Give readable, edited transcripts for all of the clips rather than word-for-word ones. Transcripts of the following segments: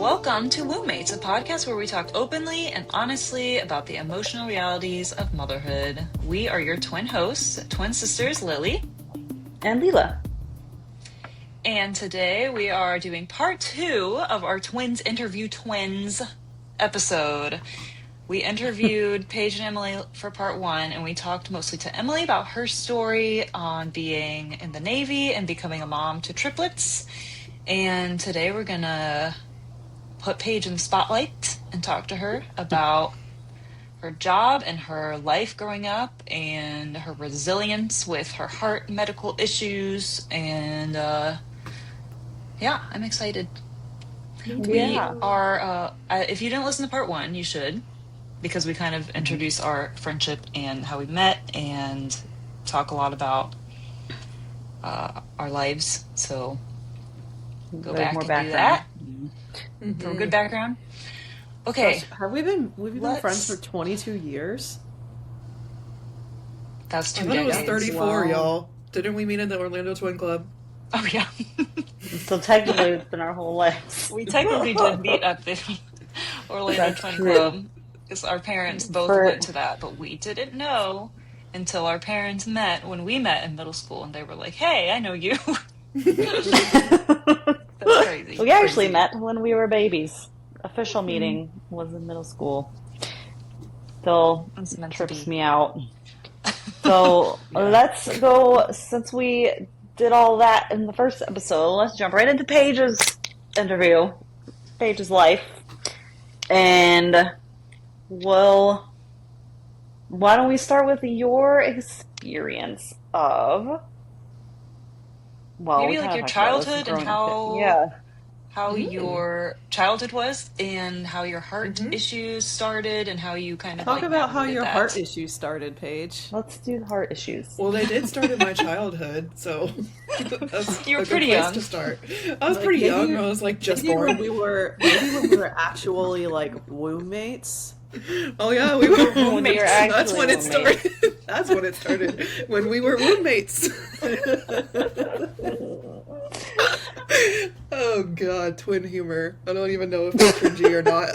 Welcome to Wombmates, a podcast where we talk openly and honestly about the emotional realities of motherhood. We are your twin hosts, twin sisters Lily and Lela. And today we are doing part 2 of our Twins Interview Twins episode. We interviewed Paige and Emily for part 1, and we talked mostly to Emily about her story on being in the Navy and becoming a mom to triplets. And today we're going to put Paige in the spotlight and talk to her about her job and her life growing up and her resilience with her heart medical issues. And yeah, I'm excited. We are, if you didn't listen to part 1, you should, because we kind of introduce our friendship and how we met and talk a lot about our lives. So go back and do that. Mm-hmm. For a good background. Okay. Gosh, we've been friends for 22 years? That's 2 decades. I thought it was 34, wow. Y'all. Didn't we meet in the Orlando Twin Club? Oh, yeah. So technically it's been our whole lives. We technically did meet at the Orlando Twin Club, because our parents both went to that, but we didn't know until our parents met when we met in middle school, and they were like, hey, I know you. That's crazy. We actually met when we were babies. Official meeting was in middle school. Still trips me out. So let's go, since we did all that in the first episode, let's jump right into Paige's interview, Paige's life. And why don't we start with your experience of... Maybe like your childhood and how your childhood was and how your heart issues started and how you kind of talk about how your heart issues started, Paige. Let's do the heart issues. Well, they did start in my childhood, so that's you were a pretty good place young to start. I was pretty young. I was like just born. Maybe when we were actually like womb mates. Oh yeah, we were womb mates. That's when it started. That's when it started. When we were womb mates. Oh god, twin humor. I don't even know if it's cringy or not.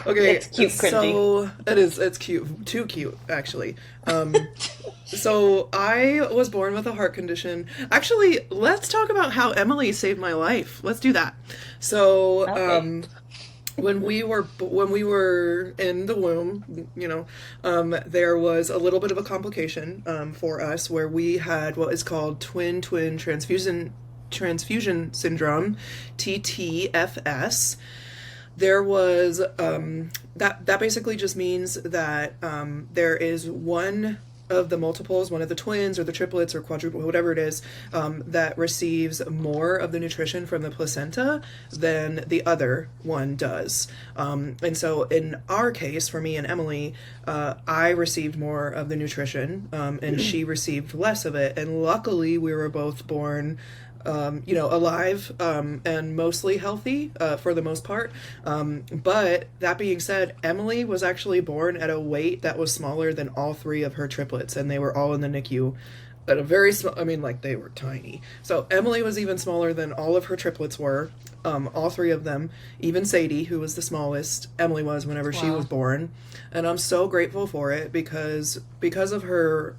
Okay, it's cute, cringy. So it's cute, too cute actually. So I was born with a heart condition. Actually, let's talk about how Emily saved my life. Let's do that. So when we were in the womb, there was a little bit of a complication for us where we had what is called twin transfusion syndrome, TTFS. There was that basically just means that there is one of the multiples, one of the twins or the triplets or quadruple, whatever it is, that receives more of the nutrition from the placenta than the other one does. And so in our case, for me and Emily, I received more of the nutrition, and she received less of it. And luckily we were both born alive, and mostly healthy, for the most part. But that being said, Emily was actually born at a weight that was smaller than all 3 of her triplets, and they were all in the NICU at a very small, they were tiny. So Emily was even smaller than all of her triplets were, all 3 of them, even Sadie, who was the smallest, Emily was whenever she was born. And I'm so grateful for it because of her,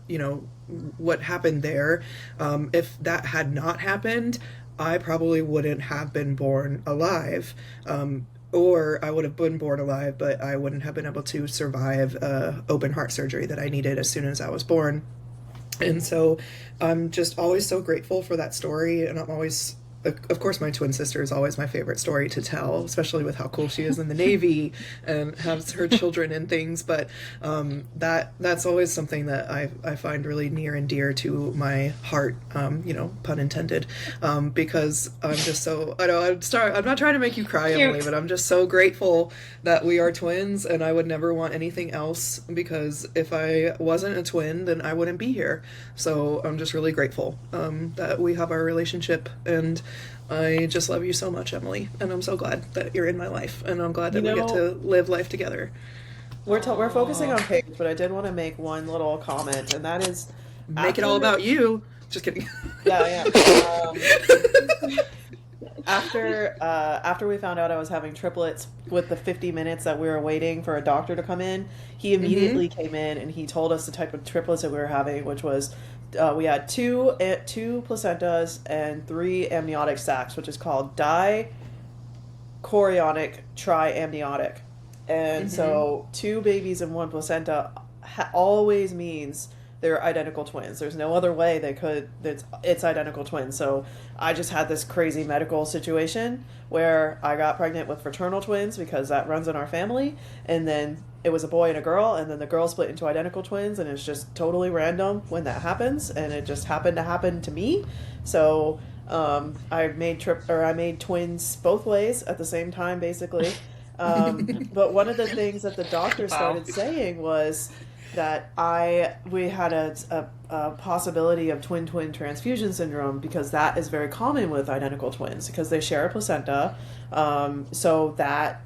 what happened there. If that had not happened, I probably wouldn't have been born alive. Or I would have been born alive, but I wouldn't have been able to survive open heart surgery that I needed as soon as I was born. And so I'm just always so grateful for that story. And I'm always, of course, my twin sister is always my favorite story to tell, especially with how cool she is in the Navy and has her children and things. But that's always something that I find really near and dear to my heart, pun intended, because I'm just so, I'm not trying to make you cry, Emily, but I'm just so grateful that we are twins, and I would never want anything else, because if I wasn't a twin, then I wouldn't be here. So I'm just really grateful that we have our relationship, and I just love you so much, Emily, and I'm so glad that you're in my life, and I'm glad that we get to live life together. We're focusing on Paige, but I did want to make one little comment, and that is... Make it all about you. Just kidding. Yeah. After we found out I was having triplets, with the 50 minutes that we were waiting for a doctor to come in, he immediately came in and he told us the type of triplets that we were having, which was we had two placentas and 3 amniotic sacs, which is called dichorionic triamniotic. And so 2 babies and 1 placenta always means they're identical twins. There's no other way they could. It's identical twins. So I just had this crazy medical situation where I got pregnant with fraternal twins because that runs in our family, and then it was a boy and a girl, and then the girl split into identical twins, and it's just totally random when that happens, and it just happened to happen to me. So I made twins both ways at the same time, basically. But one of the things that the doctor started saying was that we had a possibility of twin transfusion syndrome, because that is very common with identical twins because they share a placenta, so that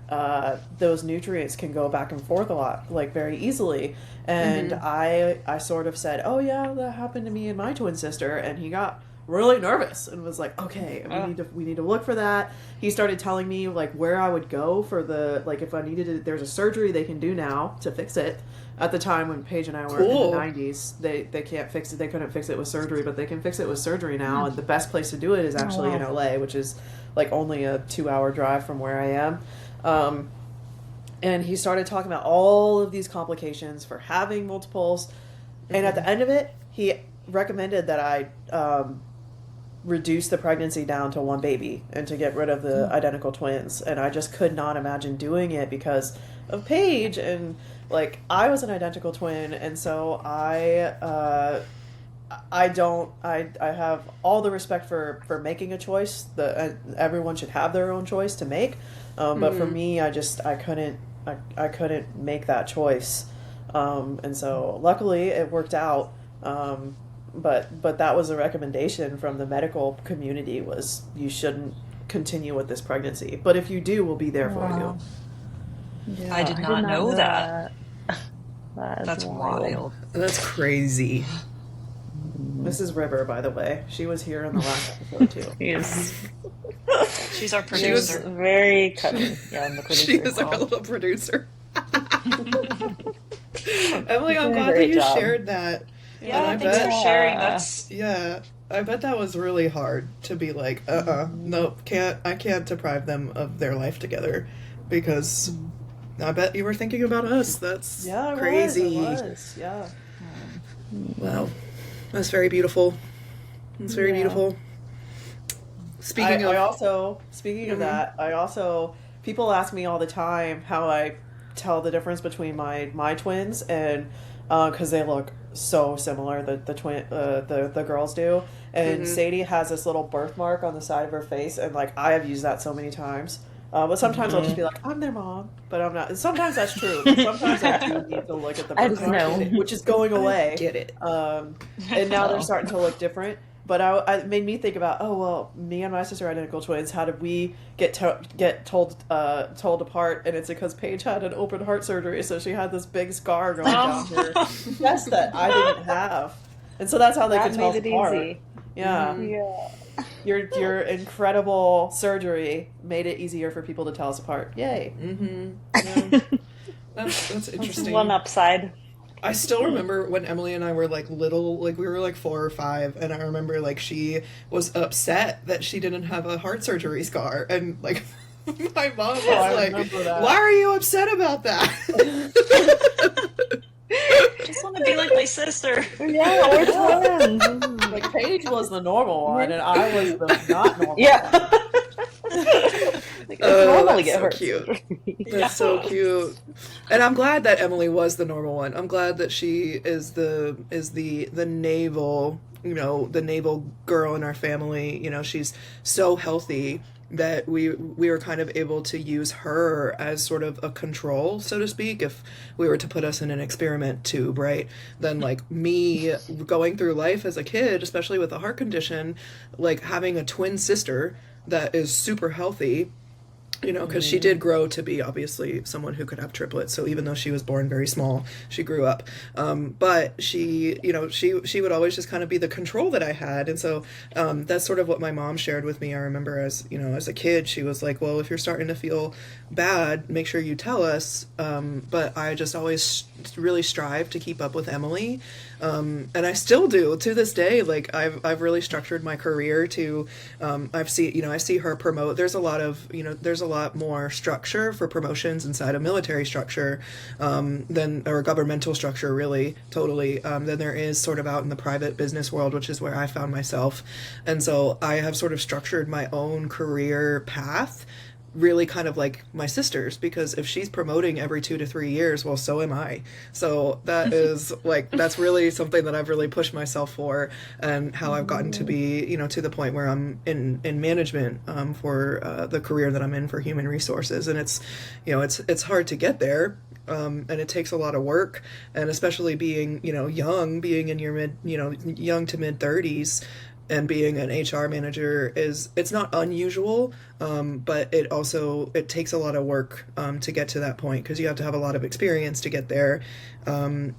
those nutrients can go back and forth a lot, like very easily. And I sort of said, oh yeah, that happened to me and my twin sister, and he got really nervous and was like, okay, we need to look for that. He started telling me like where I would go for if I needed to, there's a surgery they can do now to fix it. At the time when Paige and I were in the 90s, they can't fix it. They couldn't fix it with surgery, but they can fix it with surgery now. And the best place to do it is actually in LA, which is like only a 2-hour drive from where I am. And he started talking about all of these complications for having multiples. And at the end of it, he recommended that I reduce the pregnancy down to 1 baby and to get rid of the identical twins. And I just could not imagine doing it because of Paige, and like I was an identical twin, and so I have all the respect for making a choice. Everyone should have their own choice to make, but for me, I couldn't make that choice, and so luckily it worked out. But that was a recommendation from the medical community, was you shouldn't continue with this pregnancy, but if you do, we'll be there for you. Yeah, I did not know that. That's wild. That's crazy. Mrs. River, by the way, she was here in the last episode too. She's our producer. She was very cutting. Yeah, I'm the producer. She is our little producer. Emily, I'm glad that you shared that. Yeah, thanks for sharing. I bet that was really hard to be like, nope, I can't deprive them of their life together, because I bet you were thinking about us. That's crazy. I was. Yeah. Wow. That's very beautiful. It's very beautiful. Speaking of that, people ask me all the time how I tell the difference between my twins, and because they look so similar, the girls do, and Sadie has this little birthmark on the side of her face, and like I have used that so many times. But sometimes I'll just be like, I'm their mom, but I'm not. And sometimes that's true. But sometimes I do need to look at the birthmark, which is going away. I get it. And now they're starting to look different. But it made me think about, oh well, me and my sister are identical twins. How did we get told apart? And it's because Paige had an open heart surgery, so she had this big scar going down her chest that I didn't have, and so that's how they could tell us apart. Easy. Yeah. Yeah. Your incredible surgery made it easier for people to tell us apart. Yay. Yeah. That's interesting. One upside. I still remember when Emily and I were like little, like we were like 4 or 5, and I remember like she was upset that she didn't have a heart surgery scar, and like my mom was like, why are you upset about that? I just want to be like my sister. Yeah, we're twins. Like Paige was the normal one, and I was the not normal one. Like, it's normal to get hurt. Cute. That's so cute. And I'm glad that Emily was the normal one. I'm glad that she is the navel, the navel girl in our family. She's so healthy that we were kind of able to use her as sort of a control, so to speak, if we were to put us in an experiment tube, right? Then like me going through life as a kid, especially with a heart condition, like having a twin sister that is super healthy, because she did grow to be obviously someone who could have triplets. So even though she was born very small, she grew up. But she, she would always just kind of be the control that I had. And so that's sort of what my mom shared with me. I remember as a kid, she was like, well, if you're starting to feel bad, make sure you tell us. But I just always really strive to keep up with Emily. And I still do to this day. Like I've really structured my career to, I see her promote. There's a lot more structure for promotions inside a military structure, or a governmental structure, really, totally, than there is sort of out in the private business world, which is where I found myself. And so I have sort of structured my own career path really kind of like my sister's, because if she's promoting every 2 to 3 years, well, so am I. So that is that's really something that I've really pushed myself for, and how I've gotten to be, to the point where I'm in management for the career that I'm in for human resources. And it's hard to get there. And it takes a lot of work, and especially being, being in your young to mid 30s, and being an HR manager it's not unusual, but it takes a lot of work to get to that point, because you have to have a lot of experience to get there. And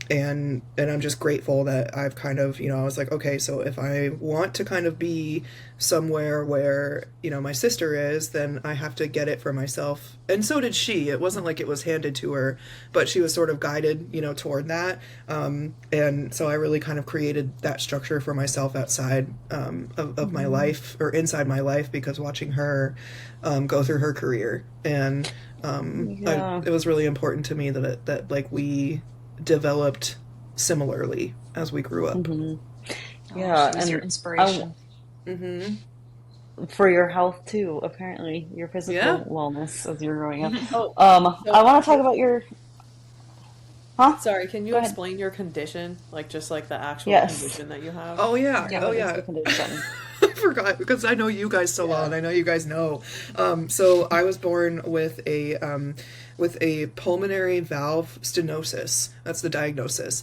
I'm just grateful that I've kind of, I was like, okay, so if I want to kind of be somewhere where, my sister is, then I have to get it for myself. And so did she. It wasn't like it was handed to her, but she was sort of guided, toward that. And so I really kind of created that structure for myself outside of my life, or inside my life, because watching her go through her career, and it was really important to me that like we developed similarly as we grew up. Yeah, and your inspiration. For your health too, apparently, your physical wellness as you're growing up. I want to talk about your. Huh? Sorry, can you explain your condition, just like the actual condition that you have? Oh yeah, Condition. I forgot, because I know you guys so well, and I know you guys know. So I was born with a pulmonary valve stenosis. That's the diagnosis,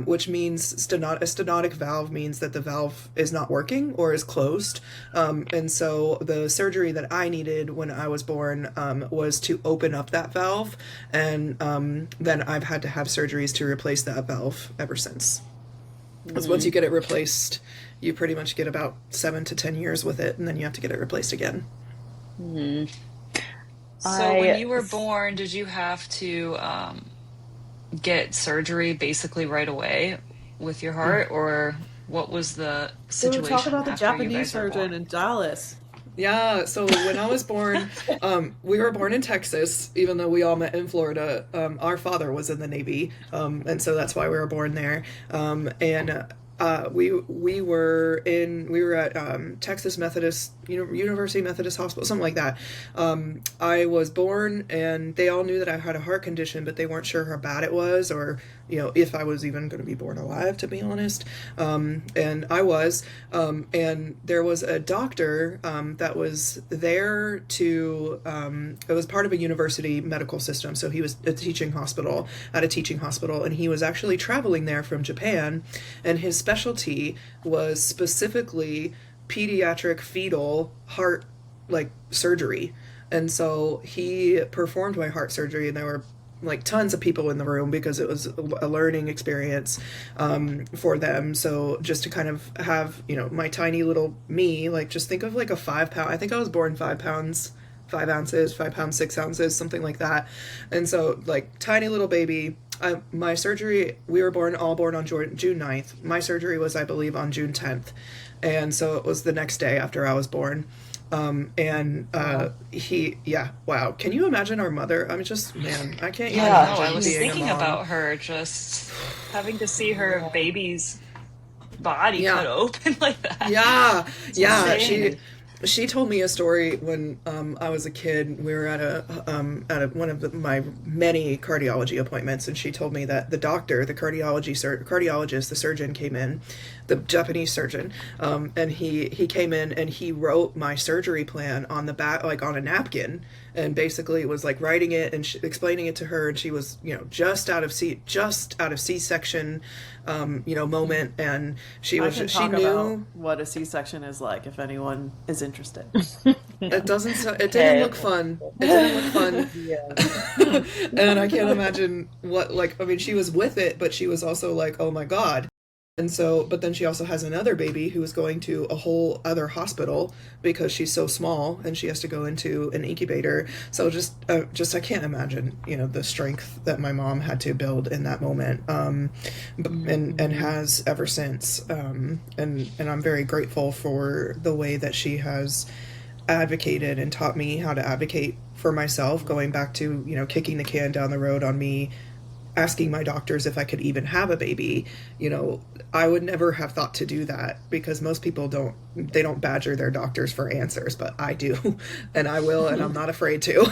which means a stenotic valve means that the valve is not working or is closed. And so the surgery that I needed when I was born was to open up that valve, and then I've had to have surgeries to replace that valve ever since. Because once you get it replaced, you pretty much get about 7 to 10 years with it, and then you have to get it replaced again. So when you were born, did you have to get surgery basically right away with your heart, or what was the situation? Talk about the after you Japanese guys were surgeon born? in Dallas. Yeah, so when I was born, we were born in Texas, even though we all met in Florida. Our father was in the Navy, and so that's why we were born there. We were at Texas Methodist University Methodist Hospital, something like that. I was born, and they all knew that I had a heart condition, but they weren't sure how bad it was, or if I was even going to be born alive, to be honest. And I was, and there was a doctor that was there to. It was part of a university medical system, so he was at a teaching hospital, and he was actually traveling there from Japan, and his specialty was specifically pediatric fetal heart surgery. And so he performed my heart surgery, and there were tons of people in the room, because it was a learning experience for them. So just to kind of have my tiny little me, just think of a 5 pound, I think I was born 5 pounds 5 ounces, 5 pounds 6 ounces, something like that. And so tiny little baby. My surgery, we were all born on June 9th. My surgery was, I believe, on June 10th. And so it was the next day after I was born. Wow. Can you imagine our mother? I mean, I can't even imagine I was being thinking a mom. about her, just having to see her baby's body cut open like that. Yeah. Insane. She told me a story when I was a kid. We were at one of my many cardiology appointments, and she told me that the doctor, the cardiologist, the surgeon came in, the Japanese surgeon, and he came in and he wrote my surgery plan on the back, on a napkin, and basically was writing it and explaining it to her, and she was just out of C-section moment, and she knew about what a C-section is like if anyone is interested. It doesn't. It didn't Okay. look fun. It didn't look fun. Yeah. And I can't imagine what, like, I mean, she was with it, but she was also like, oh my God. And so, but then she also has another baby who is going to a whole other hospital because she's so small and she has to go into an incubator. So just I can't imagine, the strength that my mom had to build in that moment, and has ever since. And I'm very grateful for the way that she has advocated and taught me how to advocate for myself, going back to, kicking the can down the road on me asking my doctors if I could even have a baby. I would never have thought to do that because most people don't badger their doctors for answers, but I do, and I will, and I'm not afraid to.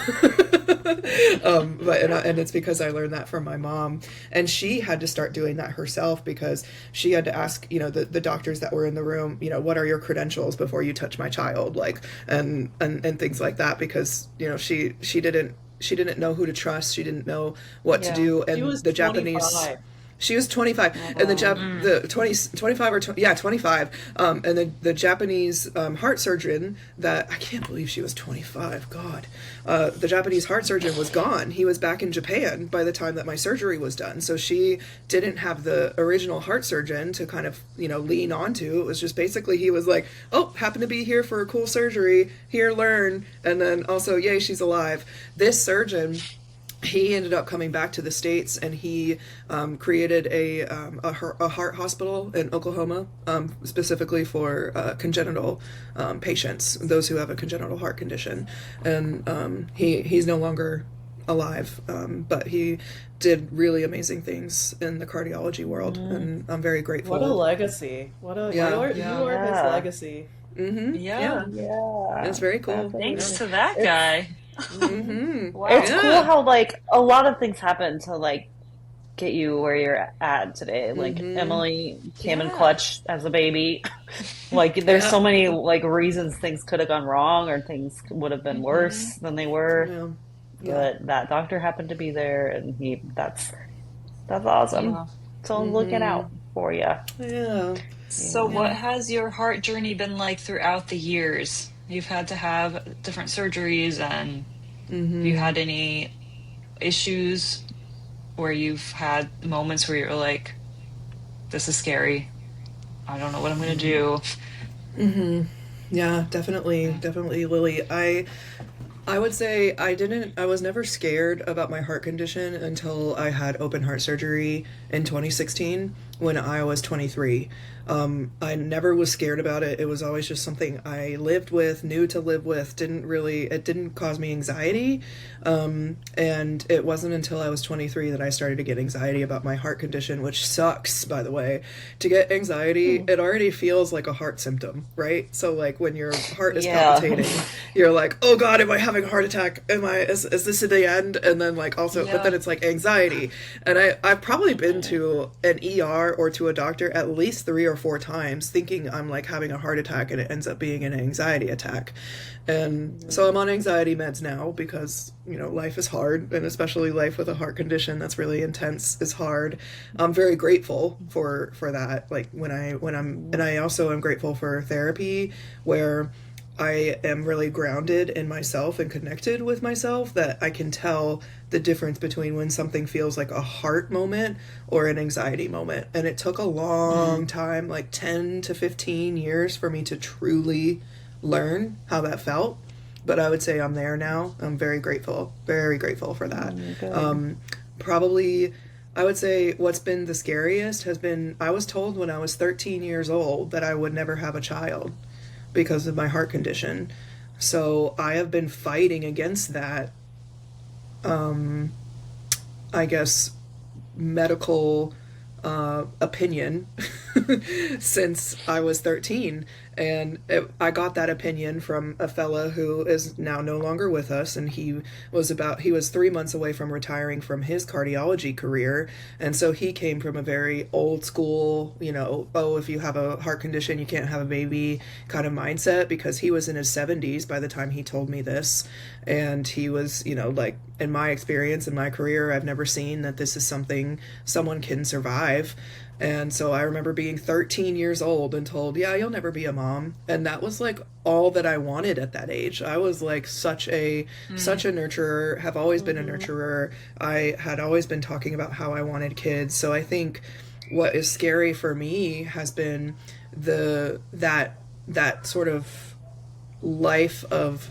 And it's because I learned that from my mom, and she had to start doing that herself because she had to ask, the doctors that were in the room, what are your credentials before you touch my child, like, and things like that, because, she didn't know who to trust. She didn't know what to do. She And was the Japanese, 25. she was 25, and the 25 or 20, yeah, 25. And the Japanese heart surgeon that, I can't believe she was 25. God, the Japanese heart surgeon was gone. He was back in Japan by the time that my surgery was done. So she didn't have the original heart surgeon to kind of lean onto. It was just basically he was like, oh, happen to be here for a cool surgery. Here, learn, and then also, yay, she's alive. This surgeon, he ended up coming back to the States, and he created a heart hospital in Oklahoma, specifically for congenital patients, those who have a congenital heart condition. And he's no longer alive, but he did really amazing things in the cardiology world, and I'm very grateful. What a legacy. You are his legacy. Mm-hmm. Yeah. Yeah. It's very cool. Thanks to that guy. Mm-hmm. Wow. It's cool how like a lot of things happen to like get you where you're at today. Like Emily came in clutch as a baby. Like there's so many like reasons things could have gone wrong or things would have been worse than they were. But that doctor happened to be there, and that's awesome. Yeah. So I'm looking out for you. Yeah. So what has your heart journey been like throughout the years? You've had to have different surgeries, and have you had any issues where you've had moments where you're like, this is scary. I don't know what I'm going to do. Yeah, definitely, Lily. I would say I was never scared about my heart condition until I had open heart surgery in 2016 when I was 23. I never was scared about it. It was always just something I lived with, knew to live with. It didn't cause me anxiety. And it wasn't until I was 23 that I started to get anxiety about my heart condition, which sucks, by the way. To get anxiety, it already feels like a heart symptom, right? So like when your heart is palpitating, you're like, oh God, am I having a heart attack? Is this at the end? And then like also, but then it's like anxiety. And I've probably been to an ER or to a doctor at least 3 or 4 times thinking I'm like having a heart attack, and it ends up being an anxiety attack. And so I'm on anxiety meds now because, life is hard, and especially life with a heart condition that's really intense is hard. I'm very grateful for that. Like and I also am grateful for therapy where I am really grounded in myself and connected with myself, that I can tell the difference between when something feels like a heart moment or an anxiety moment. And it took a long time, like 10 to 15 years, for me to truly learn how that felt. But I would say I'm there now. I'm very grateful for that. Probably, I would say what's been the scariest has been, I was told when I was 13 years old that I would never have a child because of my heart condition. So I have been fighting against that, I guess, medical opinion since I was 13. And I got that opinion from a fella who is now no longer with us, and he was 3 months away from retiring from his cardiology career. And so he came from a very old school, oh, if you have a heart condition you can't have a baby kind of mindset, because he was in his 70s by the time he told me this. And he was, like, in my experience, in my career, I've never seen that this is something someone can survive 5. And so I remember being 13 years old and told, yeah, you'll never be a mom. And that was like all that I wanted at that age. I was like such a nurturer, have always been a nurturer. I had always been talking about how I wanted kids. So I think what is scary for me has been that sort of life of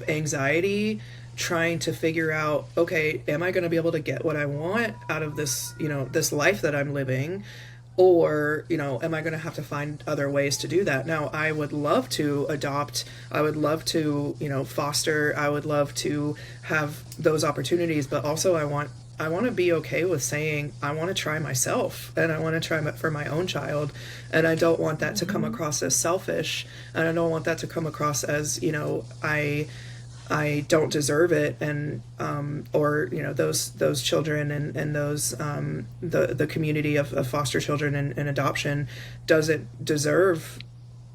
anxiety, trying to figure out, okay, am I going to be able to get what I want out of this, this life that I'm living? Or, am I going to have to find other ways to do that? Now, I would love to adopt. I would love to, foster. I would love to have those opportunities. But also I want to be okay with saying, I want to try myself, and I want to try for my own child. And I don't want that to come across as selfish. And I don't want that to come across as, I don't deserve it, and or those children and those the community of foster children and adoption doesn't deserve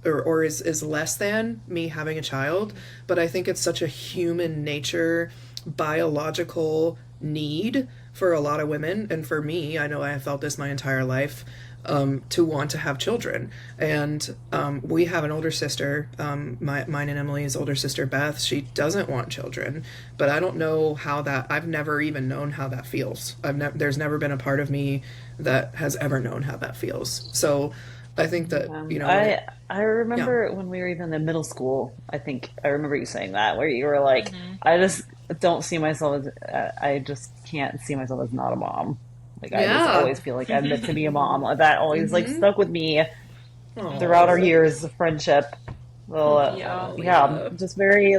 or is less than me having a child. But I think it's such a human nature, biological need for a lot of women, and for me, I know I have felt this my entire life, to want to have children. And we have an older sister, mine and Emily's older sister Beth. She doesn't want children, but I don't know how that, I've never even known how that feels. There's never been a part of me that has ever known how that feels. So I think that, I remember when we were even in middle school, I think I remember you saying that, where you were like, I just don't see myself as, I just can't see myself as not a mom. Like, I just always feel like I'm meant to be a mom. That always like stuck with me throughout our years of friendship. Well, just very,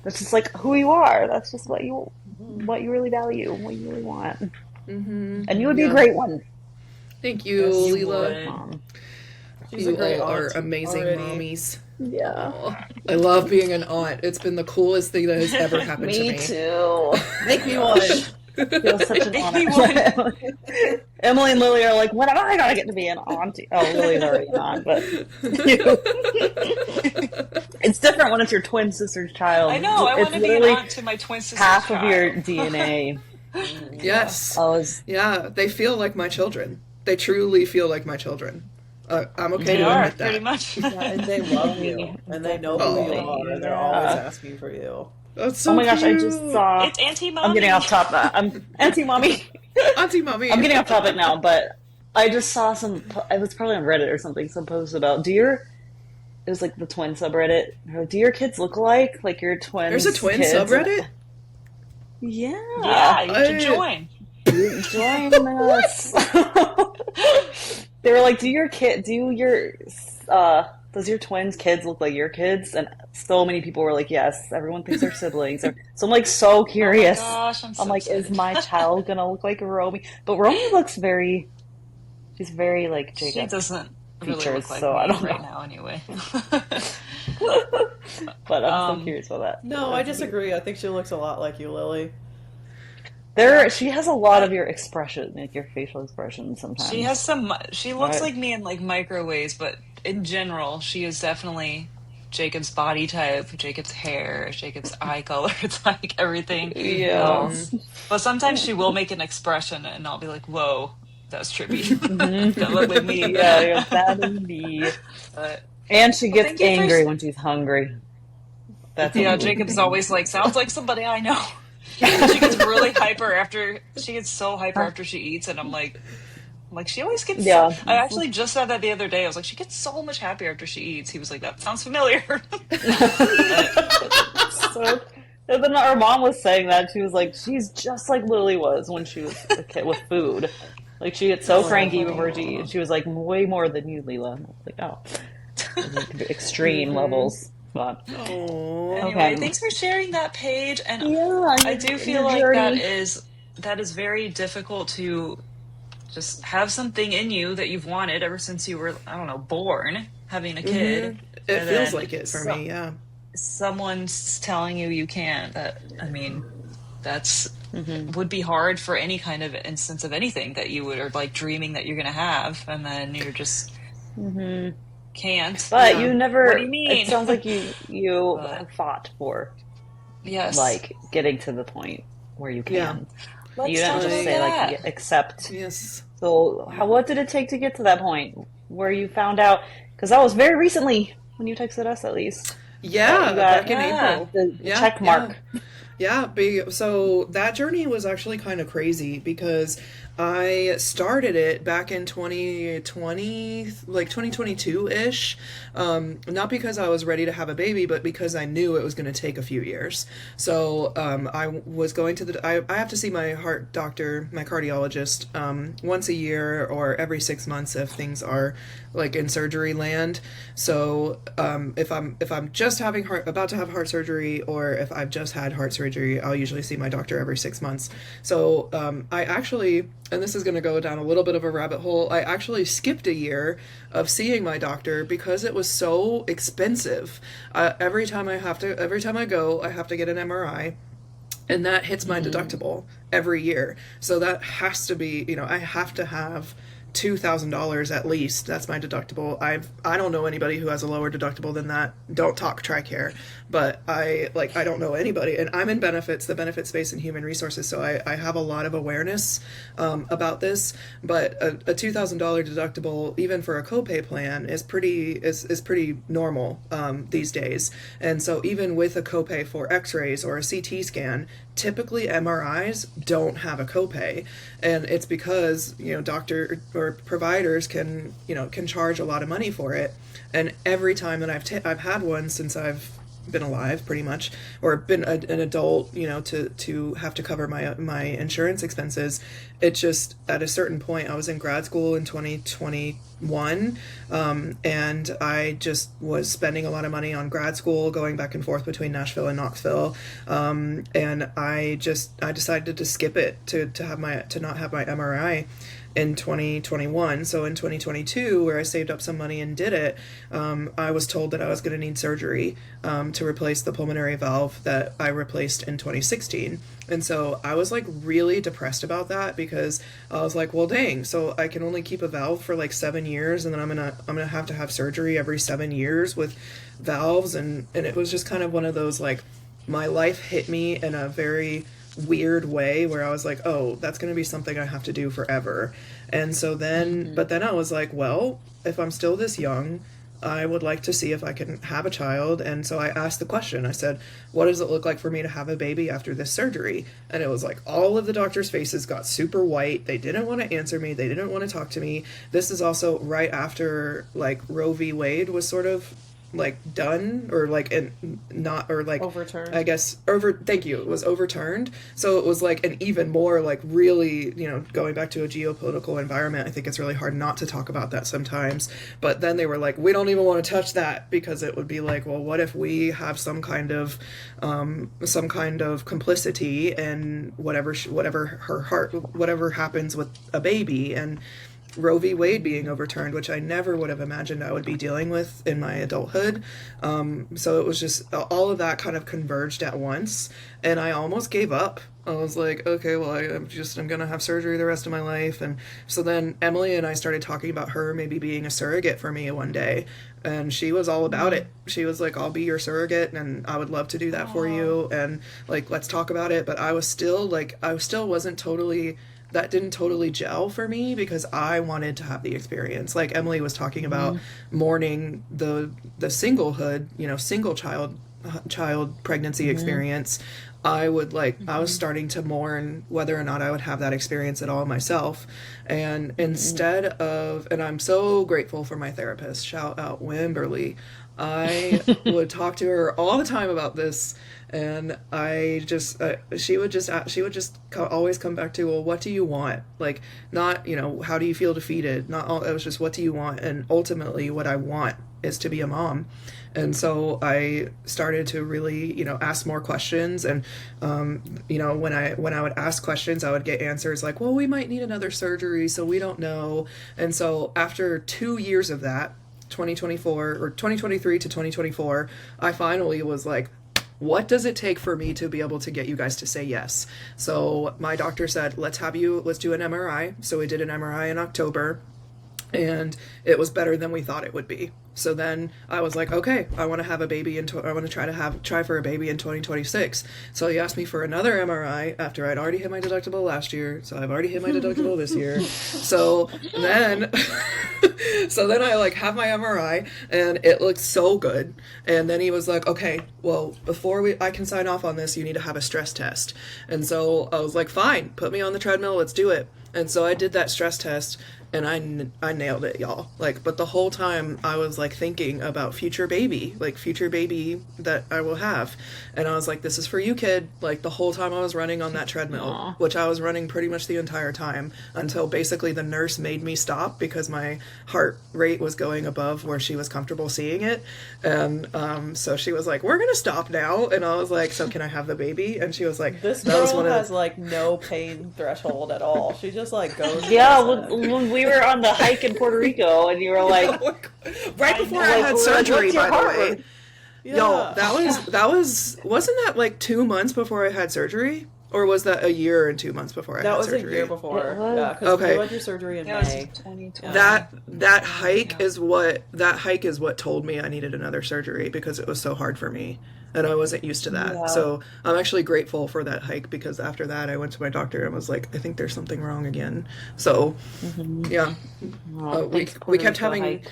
that's just like who you are. That's just what you really value, what you really want. And you would be a great one. Thank you, Yes, Lela. She's You a great all are aunt amazing already. mommies. Yeah. Oh, I love being an aunt. It's been the coolest thing that has ever happened to me. Me too. Make me one. Feels such an honor. Emily and Lily are like, when am I gonna get to be an auntie? Oh, Lily's already an aunt, but it's different when it's your twin sister's child. I know. I It's want to be an literally aunt to my twin sister's half child. of your DNA. Yes. Yeah, they feel like my children. They truly feel like my children. I'm okay They to are, admit that. pretty much. And they love you. And they know who you are. And they're always asking for you. That's so oh my gosh, I cute. just saw. It's Auntie Mommy. I'm getting off topic. I'm Auntie Mommy. Auntie Mommy. I'm getting off topic now, but I just saw some. I was probably on Reddit or something. Some post about it was like the twin subreddit. Do your kids look alike? Like your twins? There's a twin kids? Subreddit? Yeah. Yeah, you should join. Join us. They were like, does your twins' kids look like your kids? And so many people were like, yes. Everyone thinks they're siblings. So I'm like so curious. Oh my gosh, I'm like, excited. is my child gonna look like Romy? But Romy looks she's very like Jacob. She doesn't really features, look like so me I don't right know. now anyway. But I'm so curious about that. No, I disagree. I think she looks a lot like you, Lily. She has a lot of your expression, like your facial expressions sometimes. She looks Right. like me in like micro ways, but in general, she is definitely Jacob's body type, Jacob's hair, Jacob's eye color. It's like everything. Yeah. But sometimes she will make an expression and I'll be like, whoa, that's trippy. Don't look like me. Yeah, that is me. But, And she gets thank you for- angry when she's hungry. That's yeah, amazing. Jacob's always like, sounds like somebody I know. She gets really hyper she gets so hyper after she eats, and I'm like she always gets. Yeah. I actually just said that the other day. I was like, she gets so much happier after she eats. He was like, that sounds familiar. So, and then our mom was saying that she was like, she's just like Lily was when she was a kid with food. Like she gets so cranky before she eats. She was like way more than you, Lela. And I was like, oh, extreme levels. But Aww. Anyway, thanks for sharing that page. And yeah, I do feel like that is very difficult to just have something in you that you've wanted ever since you were, I don't know, born, having a kid. It And feels then like it for me, yeah. Someone's telling you can't. That's would be hard for any kind of instance of anything that you would, or like dreaming that you're going to have, and then you're just can't. But you never. What do you mean? It sounds like you have fought for like getting to the point where you can. Yeah. Let's You didn't talk just about say that. like accept. Yes. So, what did it take to get to that point where you found out? Because that was very recently when you texted us, at least, that you Yeah, got back in Yeah. April. the Yeah, check yeah. mark. Yeah, so that journey was actually kind of crazy because I started it back in 2020, like 2022-ish. Not because I was ready to have a baby, but because I knew it was going to take a few years. So I was going to I have to see my heart doctor, my cardiologist, once a year or every 6 months if things are like in surgery land. So if I'm just about to have heart surgery, or if I've just had heart surgery, I'll usually see my doctor every 6 months. So I actually, and this is going to go down a little bit of a rabbit hole, I actually skipped a year of seeing my doctor because it was so expensive. Every time I go, I have to get an MRI, and that hits my deductible every year. So that has to be, I have to have $2,000 at least. That's my deductible. I don't know anybody who has a lower deductible than that. Don't talk TRICARE, but I don't know anybody, and I'm in the benefit space in human resources, so I have a lot of awareness about this. But a $2,000 deductible, even for a copay plan, is pretty normal these days. And so even with a copay for X-rays or a CT scan, typically MRIs don't have a copay, and it's because doctor or providers can charge a lot of money for it. And every time that I've had one since I've been alive, pretty much, or been an adult, to have to cover my insurance expenses, it just, at a certain point, I was in grad school in 2021, and I just was spending a lot of money on grad school, going back and forth between Nashville and Knoxville, and I decided to skip it, to not have my MRI in 2021. So in 2022, where I saved up some money and did it, I was told that I was going to need surgery to replace the pulmonary valve that I replaced in 2016. And so I was like really depressed about that, because I was like, well, dang, so I can only keep a valve for like 7 years, and then I'm gonna have to have surgery every 7 years with valves, and it was just kind of one of those, like, my life hit me in a very weird way where I was like, oh, that's going to be something I have to do forever. And so then, but then I was like, well, if I'm still this young, I would like to see if I can have a child. And so I asked the question. I said, what does it look like for me to have a baby after this surgery? And it was like all of the doctors' faces got super white. They didn't want to answer me. They didn't want to talk to me. This is also right after, like, Roe v. Wade was sort of like done, or like, and not, or like Overturned. I guess thank you, it was overturned. So it was like an even more, like, really, going back to a geopolitical environment, I think it's really hard not to talk about that sometimes. But then they were like, we don't even want to touch that, because it would be like, well, what if we have some kind of complicity in whatever happens with a baby. And Roe v. Wade being overturned, which I never would have imagined I would be dealing with in my adulthood. So it was just all of that kind of converged at once, and I almost gave up. I was like, okay, well, I'm gonna have surgery the rest of my life. And so then Emily and I started talking about her maybe being a surrogate for me one day, and she was all about it. She was like, I'll be your surrogate, and I would love to do that for you, and like, let's talk about it. But I still wasn't totally, that didn't totally gel for me, because I wanted to have the experience. Like Emily was talking about mourning the singlehood, single child pregnancy experience. I was starting to mourn whether or not I would have that experience at all myself. And instead of, and I'm so grateful for my therapist, shout out Wimberly, I would talk to her all the time about this, and she would just always come back to, well, what do you want? Like, not, how do you feel defeated? Not all, it was just, what do you want? And ultimately, what I want is to be a mom. And so I started to really, ask more questions. And, when I would ask questions, I would get answers like, well, we might need another surgery, so we don't know. And so after 2 years of that, 2024 or 2023 to 2024, I finally was like, what does it take for me to be able to get you guys to say yes? So my doctor said, let's do an MRI. So we did an MRI in October. and it was better than we thought it would be. So then I was like, okay, I want to have a baby I want to try for a baby in 2026. So he asked me for another MRI after I'd already hit my deductible last year. So I've already hit my deductible this year. So then, so then I like have my MRI and it looked so good. And then he was like, okay, well, before I can sign off on this, you need to have a stress test. And so I was like, fine, put me on the treadmill, let's do it. And so I did that stress test, and I nailed it, y'all. Like, but the whole time I was like thinking about future baby that I will have. And I was like, this is for you, kid. Like the whole time I was running on that treadmill, Aww. which I was running pretty much the entire time until basically the nurse made me stop because my heart rate was going above where she was comfortable seeing it. And so she was like, we're going to stop now. And I was like, so can I have the baby? And she was like, This that was girl one of has like no pain threshold at all. She just like goes. Yeah, with it. when we were on the hike in Puerto Rico, and you were like, right before I had surgery, what's your by the heart way. rate? Yeah. Yo, wasn't that like 2 months before I had surgery? Or was that a year and 2 months before I That had was surgery? a year before. It was. Yeah, because Okay. you went through surgery in It was May. 2020. That hike is what told me I needed another surgery because it was so hard for me and I wasn't used to that. Yeah. So I'm actually grateful for that hike because after that I went to my doctor and was like, I think there's something wrong again. So yeah, Oh, we thanks, Puerto kept Rico having. hike.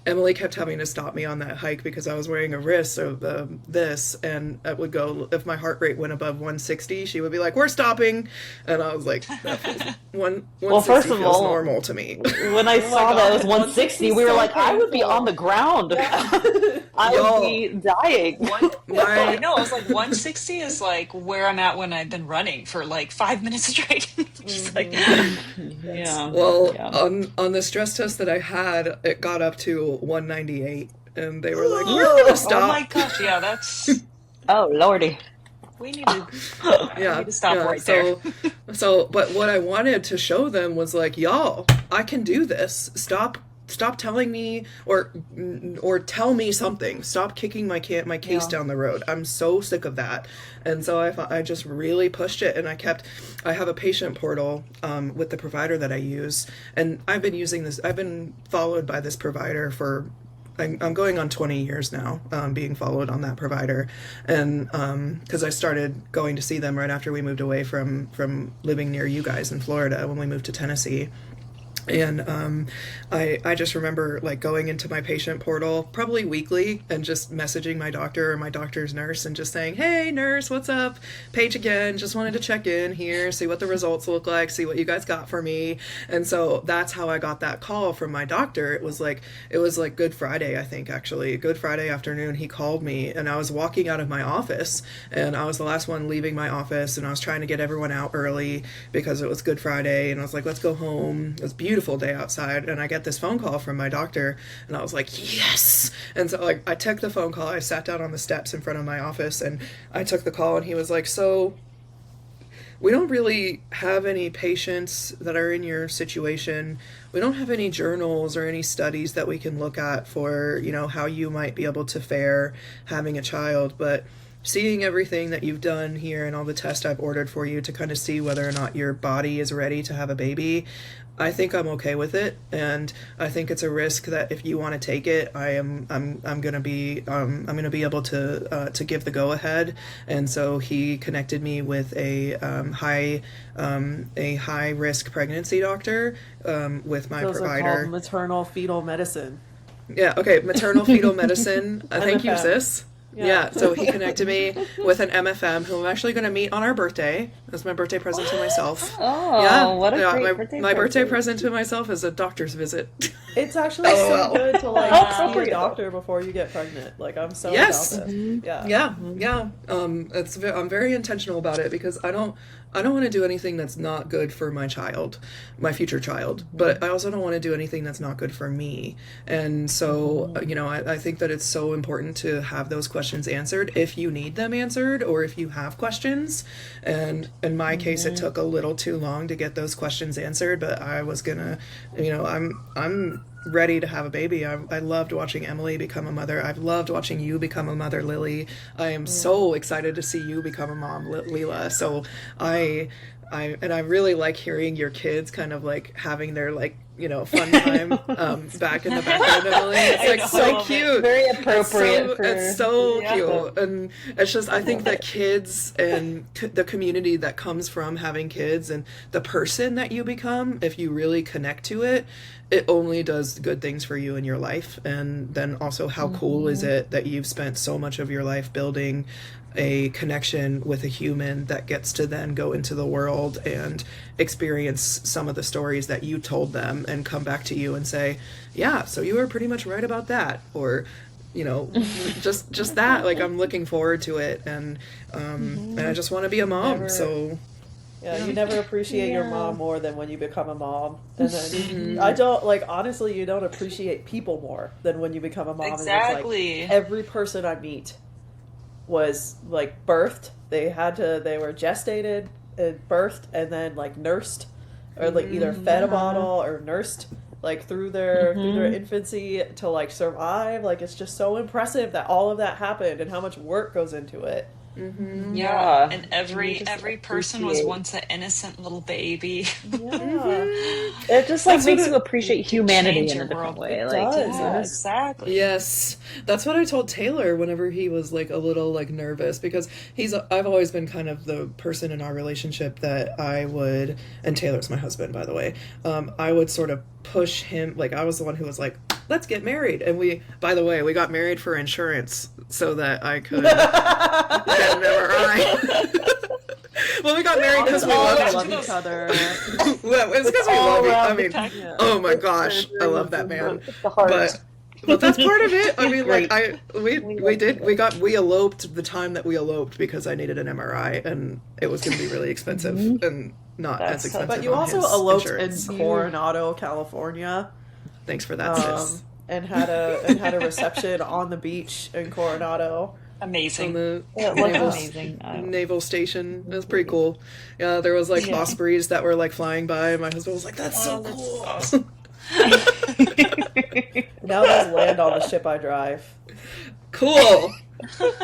Emily kept having to stop me on that hike because I was wearing a wrist of this, and it would go, if my heart rate went above 160, she would be like, we're stopping. And I was like, that feels, 160 Well, first of feels all, normal to me. When I saw that it was God, 160, we were like, I would be on the ground. I Yo. would be dying. I know. I was like, 160 is like where I'm at when I've been running for like 5 minutes straight. Just like, Yeah. Well, Yeah. on the stress test that I had, it got up to 198, and they were like, we're going to oh stop. my gosh, yeah, that's. Oh, lordy. We need to. Yeah, need to stop right so, so, but what I wanted to show them was like, y'all, I can do this. Stop telling me or tell me something. Stop kicking my case down the road. I'm so sick of that. And so I just really pushed it, and I have a patient portal with the provider that I use, and I've been followed by this provider for, I'm going on 20 years now, being followed on that provider. And because I started going to see them right after we moved away from living near you guys in Florida when we moved to Tennessee. And I just remember like going into my patient portal probably weekly and just messaging my doctor or my doctor's nurse and just saying, hey nurse, what's up? Paige again, just wanted to check in here, see what the results look like, see what you guys got for me. And so that's how I got that call from my doctor. It was like Good Friday, I think, actually. Good Friday afternoon, he called me, and I was walking out of my office, and I was the last one leaving my office, and I was trying to get everyone out early because it was Good Friday, and I was like, let's go home. It was a beautiful day outside, and I get this phone call from my doctor, and I was like, yes. And so like I took the phone call, I sat down on the steps in front of my office, and I took the call, and he was like, so we don't really have any patients that are in your situation. We don't have any journals or any studies that we can look at for, how you might be able to fare having a child. But seeing everything that you've done here and all the tests I've ordered for you to kind of see whether or not your body is ready to have a baby, I think I'm okay with it, and I think it's a risk that if you want to take it, I'm gonna be able to give the go ahead. And so he connected me with a high risk pregnancy doctor with my Those provider. are called maternal fetal medicine. Yeah, okay, maternal fetal medicine. Thank you, MFM. sis. Yeah, so he connected me with an MFM who I'm actually going to meet on our birthday. That's my birthday present to myself. Oh, what a great my birthday my birthday present. present to myself is a doctor's visit. It's actually so good to like see your doctor before you get pregnant. Like I'm so Yes. about this. Yeah. Yeah. I'm very intentional about it because I don't want to do anything that's not good for my child, my future child, but I also don't want to do anything that's not good for me. And so, I think that it's so important to have those questions answered if you need them answered or if you have questions. And in my case, it took a little too long to get those questions answered, but I was gonna, I'm ready to have a baby. I loved watching Emily become a mother. I've loved watching you become a mother, Lily. I am so excited to see you become a mom, Lela. So I really like hearing your kids kind of like having their like fun time back in the background, Emily. It's like so cute. Very appropriate. It's so cute. And it's just, I think that kids and the community that comes from having kids and the person that you become, if you really connect to it, it only does good things for you in your life. And then also, how cool is it that you've spent so much of your life building a connection with a human that gets to then go into the world and experience some of the stories that you told them and come back to you and say, yeah, so you were pretty much right about that, or just that. Like, I'm looking forward to it, and I just want to be a mom. So yeah, you never appreciate your mom more than when you become a mom. And then I don't, honestly, you don't appreciate people more than when you become a mom. Exactly. And it's every person I meet was birthed. They were gestated and birthed and then nursed, or either fed a bottle or nursed through their infancy to survive. It's just so impressive that all of that happened and how much work goes into it. Yeah, and every person was once an innocent little baby. It just makes you appreciate humanity in a different way. Exactly. Yes, that's what I told Taylor whenever he was a little nervous, because I've always been kind of the person in our relationship that I would, and Taylor's my husband, by the way, I would sort of push him. I was the one who was like, let's get married. And we got married for insurance so that I could get an MRI. Well, we got married because we love each other. Well, it's because we love each other. Oh my gosh, I love that man. But that's part of it. I mean, we eloped the time that we eloped because I needed an MRI, and it was going to be really expensive and not as expensive. But you also eloped in Coronado, California. Thanks for that, sis. And had a reception on the beach in Coronado. Amazing. On it was amazing. Naval station. It was pretty cool. Yeah, there was ospreys that were flying by, and my husband was like, "That's so cool." Awesome. Now there's land on the ship I drive. Cool.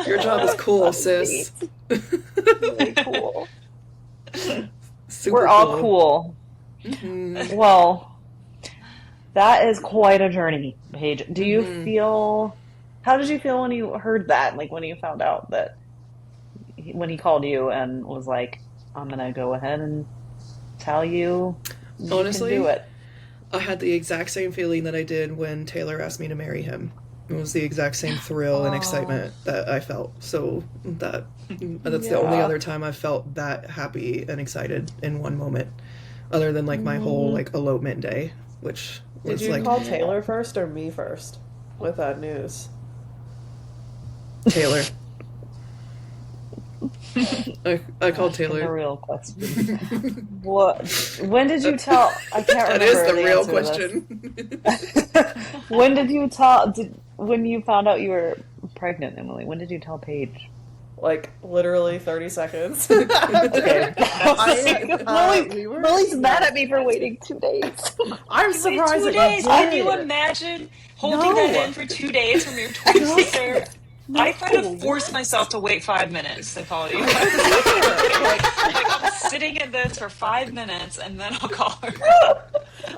Your job is cool, sis. Really cool. We're all cool. Well, that is quite a journey, Paige. Do you feel? How did you feel when you heard that? When you found out that when he called you and was like, "I'm gonna go ahead and tell you, honestly, you can do it." I had the exact same feeling that I did when Taylor asked me to marry him. It was the exact same thrill and excitement that I felt. So that's the only other time I felt that happy and excited in one moment, other than my whole elopement day, which was Did you call Taylor first or me first with that news? Taylor. I called Taylor. The real question. What? When did you tell? I can't remember. That is the real question. When did you tell? When you found out you were pregnant, Emily? When did you tell Paige? Literally 30 seconds. Okay. Lily's mad at me for waiting 2 days. I'm surprised that 2 days. you Can did. you imagine holding that in for 2 days from your twins was there? I tried to force myself to wait 5 minutes to call you. I'm sitting in this for 5 minutes and then I'll call her.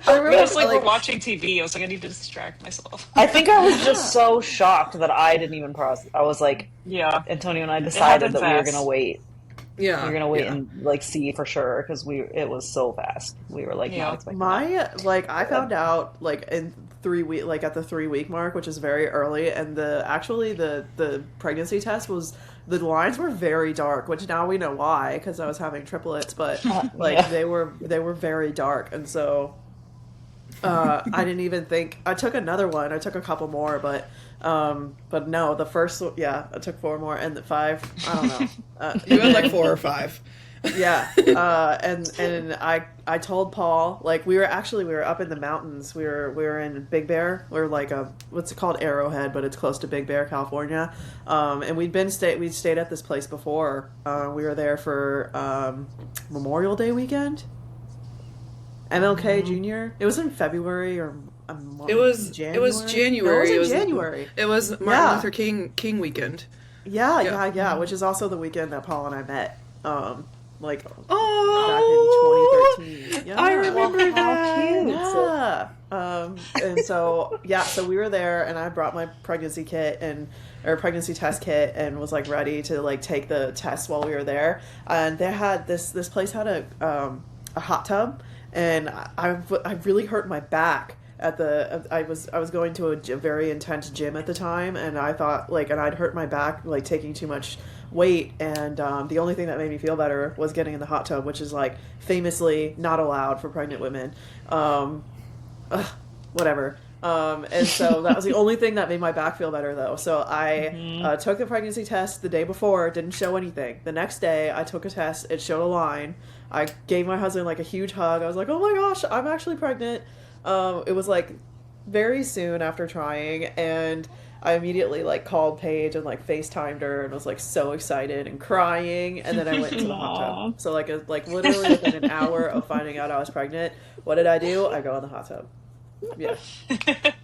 I remember It was we're watching TV. I was like, I need to distract myself. I think I was just so shocked that I didn't even process. I was like, Antonio and I decided that we were going to wait. Yeah. We were going to wait and see for sure because it was so fast. We were not expecting I found out in 3 week, at the 3 week mark, which is very early, and the pregnancy test was, the lines were very dark, which now we know why because I was having triplets, but they were very dark, and so I didn't even think. I took another one. I took a couple more, but no, the first I took 4 more, and the 5 I don't know. You had 4 or 5. Yeah, and I told Paul, we were up in the mountains. We were in Big Bear. We're what's it called, Arrowhead, but it's close to Big Bear, California. And we'd stayed at this place before. We were there for Memorial Day weekend. MLK Jr. It was in February or It was January. No, it was in January. It was Martin Luther King weekend. Yeah, which is also the weekend that Paul and I met. Back in 2015. Yeah. I remember How that. cute. Yeah. And so so we were there, and I brought my pregnancy kit or pregnancy test kit, and was like ready to like take the test while we were there. And they had this place had a hot tub, and I really hurt my back at I was going to a very intense gym at the time, and I thought and I'd hurt my back like taking too much weight, and the only thing that made me feel better was getting in the hot tub, which is like famously not allowed for pregnant women. Whatever. And so that was the only thing that made my back feel better, though. So I took the pregnancy test the day before. It didn't show anything. The next day, I took a test. It showed a line. I gave my husband like a huge hug. I was like, "Oh my gosh, I'm actually pregnant." It was like very soon after trying, and I immediately like called Paige and like FaceTimed her and was like so excited and crying, and then I went into the hot tub. So like literally within an hour of finding out I was pregnant, what did I do? I go in the hot tub. Yeah.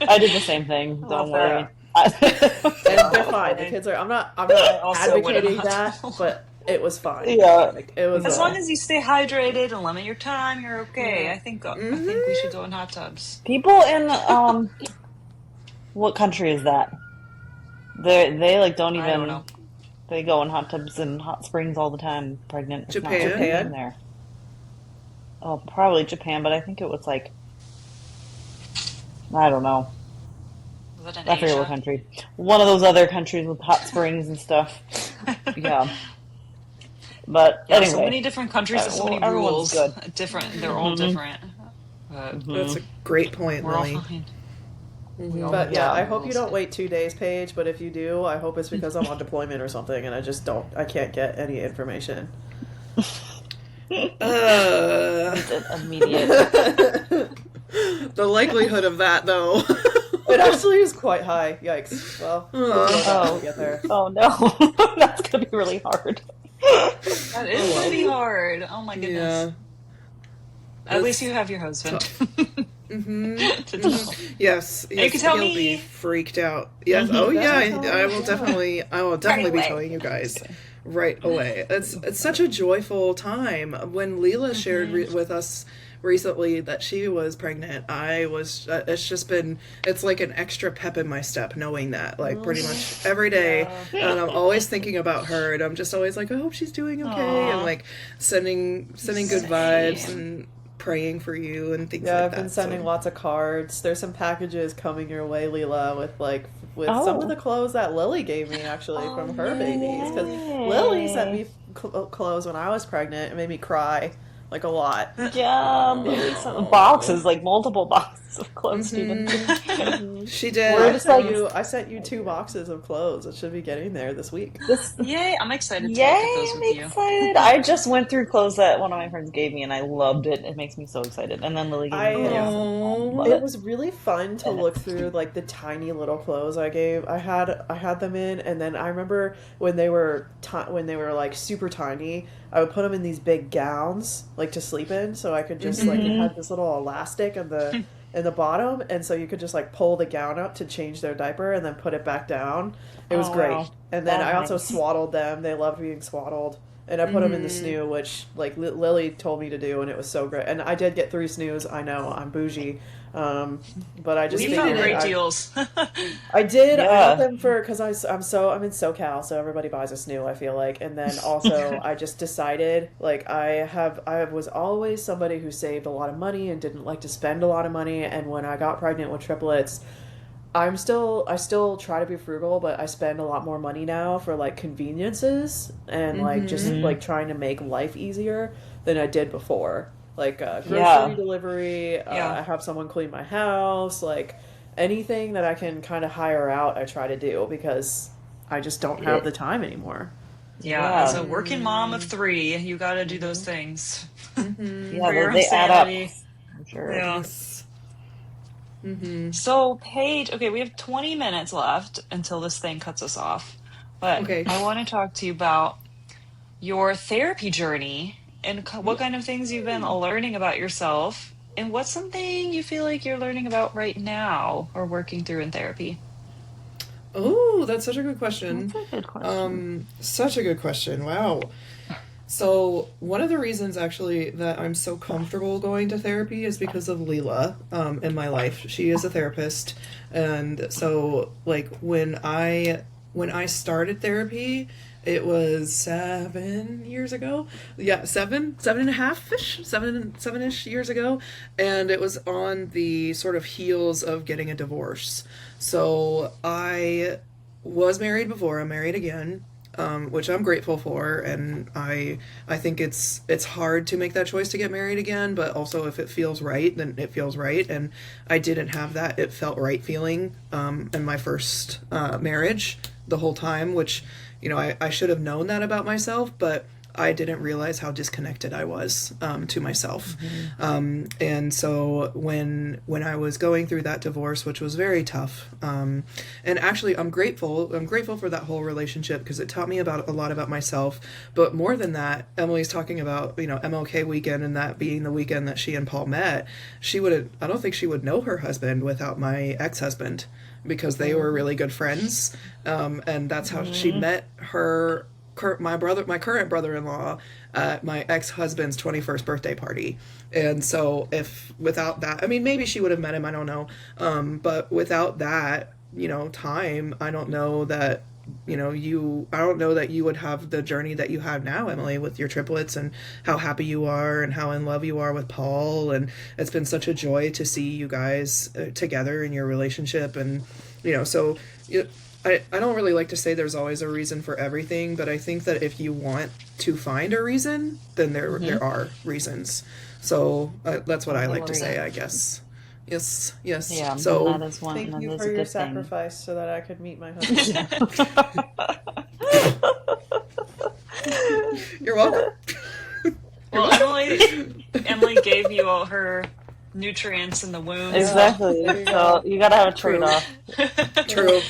I did the same thing. Don't worry. And they're fine. The kids are. I'm not also went in advocating the that, hot tub. but it was fine. Yeah. Like, it was. As long as you stay hydrated and limit your time, you're okay. I think we should go in hot tubs. People in what country is that? They like don't I don't even. know. They go in hot tubs and hot springs all the time. Pregnant. It's not Japan? Japan there. Oh, probably Japan, but I think it was like I don't know. Was it in I forget what Asia? country. One of those other countries with hot springs and stuff. Yeah. But Yeah, anyway, so many different countries, so many everyone's rules. good. Different. They're all different. But That's a great point, we're all Lily. fine. But yeah, I hope you rules. don't wait 2 days, Paige. But if you do, I hope it's because I'm on deployment or something, and I can't get any information. immediate. The likelihood of that, though. It actually is quite high. Yikes. Well, we'll get there. Oh no, that's gonna be really hard. That is going to be hard. Oh my goodness. Yeah. At least you have your husband. Yes. You can tell he'll me. be freaked out. Yes. Oh yeah. I will definitely be away. telling you guys right away. It's such a joyful time. When Lela shared with us recently that she was pregnant, it's like an extra pep in my step knowing that, like pretty much every day. And I'm always thinking about her, and I'm just always like, I hope she's doing okay. Aww. And like sending good vibes and praying for you and things Yeah, like I've that. been sending lots of cards. There's some packages coming your way, Leela, with some of the clothes that Lily gave me actually from her babies. Because Lily sent me clothes when I was pregnant. It made me cry like a lot. Yeah, boxes, like multiple boxes of clothes. She did. I sent you 2 boxes of clothes. It should be getting there this week. Yay, I'm excited to look Yay, at those I'm with you. excited. I just went through clothes that one of my friends gave me, and I loved it. It makes me so excited. And then Lily gave me love It was really fun to look through like the tiny little clothes I gave. I had them in, and then I remember when they were like super tiny, I would put them in these big gowns like to sleep in, so I could just like it had this little elastic in the bottom, and so you could just like pull the gown up to change their diaper and then put it back down. It was great. Wow. And then That's I also nice. swaddled them. They loved being swaddled. And I put them in the snoo, which like Lily told me to do, and it was so great. And I did get 3 snoos. I know I'm bougie, but I just You figured found great deals. I did. Yeah. I got them because I'm in SoCal, so everybody buys a snoo. I feel like, and then also I just decided like I was always somebody who saved a lot of money and didn't like to spend a lot of money. And when I got pregnant with triplets, I still try to be frugal, but I spend a lot more money now for like conveniences and like just like trying to make life easier than I did before. Like grocery delivery, I have someone clean my house, like anything that I can kind of hire out, I try to do because I just don't have the time anymore. Yeah, as a working mom of 3, you got to do those things. Yeah, For your they add up. sanity. I'm sure. Yeah. So, Paige, okay, we have 20 minutes left until this thing cuts us off. But Okay. I want to talk to you about your therapy journey and what kind of things you've been learning about yourself, and what's something you feel like you're learning about right now or working through in therapy. Oh, that's such a good question. That's a good question. Such a good question. Wow. So one of the reasons actually that I'm so comfortable going to therapy is because of Leela in my life. She is a therapist, and so like when I started therapy, it was 7 years ago. Yeah, seven and a half ish, seven-ish years ago, and it was on the sort of heels of getting a divorce. So I was married before. I'm married again, which I'm grateful for, and I think it's hard to make that choice to get married again, but also if it feels right, then it feels right, and I didn't have that it felt right feeling in my first marriage the whole time, which I should have known that about myself, but I didn't realize how disconnected I was to myself. And so when I was going through that divorce, which was very tough, and actually I'm grateful for that whole relationship because it taught me about a lot about myself. But more than that, Emily's talking about MLK weekend and that being the weekend that she and Paul met. I don't think she would know her husband without my ex-husband because they were really good friends, and that's how she met my current brother-in-law at my ex-husband's 21st birthday party. And so if without that, I mean, maybe she would have met him, I don't know, but without that time, I don't know that you would have the journey that you have now, Emily, with your triplets, and how happy you are and how in love you are with Paul. And it's been such a joy to see you guys together in your relationship. And so I don't really like to say there's always a reason for everything, but I think that if you want to find a reason, then there are reasons. So that's what I like to say, I guess. Yes. Yeah, So that is one. Thank That you is for a your good thing. sacrifice so that I could meet my husband. you're welcome. Well, Emily gave you all her nutrients in the womb. Exactly. There you So go. you gotta have a trade-off. True.